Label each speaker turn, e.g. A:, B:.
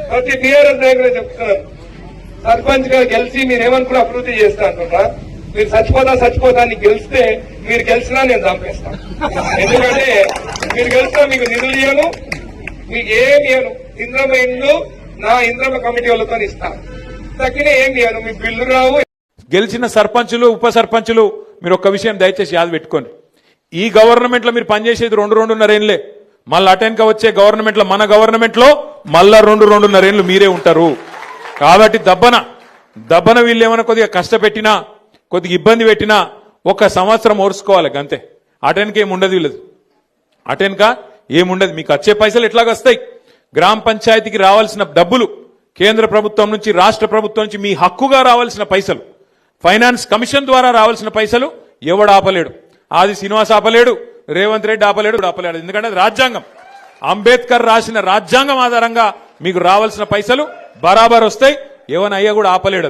A: ప్రతి టీఆర్ఎస్ నాయకులు చెప్తున్నారు, సర్పంచ్ గా గెలిచి మీరేమనుకుని అభివృద్ధి చేస్తా అంటున్నా. మీరు చచ్చిపోతా అని గెలిస్తే మీరు గెలిచినా నేను చంపేస్తాను. ఎందుకంటే మీరు గెలిచినా మీకు నిధులు ఇవ్వను, మీకు ఏమి ఇవ్వను. ఇంద్రమ ఇల్లు నా ఇంద్రమ కమిటీ వాళ్ళతో ఇస్తాను, తగ్గిన ఏమి ఇవ్వను. మీకు బిల్లు రావు.
B: గెలిచిన సర్పంచులు ఉప సర్పంచులు మీరు ఒక్క విషయం దయచేసి యాద పెట్టుకోండి. ఈ గవర్నమెంట్ లో మీరు పనిచేసేది 2-2.5 ఏళ్లే. మళ్ళీ అటెన్క వచ్చే గవర్నమెంట్ లో, మన గవర్నమెంట్ లో మళ్ళా 2-2.5 ఏళ్లు మీరే ఉంటారు. కాబట్టి దబ్బన వీళ్ళు ఏమైనా కొద్దిగా కష్టపెట్టినా, కొద్దిగా ఇబ్బంది పెట్టినా 1 సంవత్సరం ఓర్చుకోవాలి అంతే. అటెన్క ఏముండదు, వీళ్ళది అటెన్క ఏముండదు. మీకు వచ్చే పైసలు ఎట్లాగొస్తాయి? గ్రామ పంచాయతీకి రావాల్సిన డబ్బులు కేంద్ర ప్రభుత్వం నుంచి, రాష్ట్ర ప్రభుత్వం నుంచి మీ హక్కుగా రావాల్సిన పైసలు, ఫైనాన్స్ కమిషన్ ద్వారా రావాల్సిన పైసలు ఎవడు ఆపలేడు. ఆది శ్రీనివాస్ ఆపలేడు, రేవంత్ రెడ్డి ఆపలేడు. ఎందుకంటే అది రాజ్యాంగం. అంబేద్కర్ రాసిన రాజ్యాంగం ఆధారంగా మీకు రావాల్సిన పైసలు బరాబర్ వస్తాయి. ఎవనయ్యా కూడా ఆపలేడు.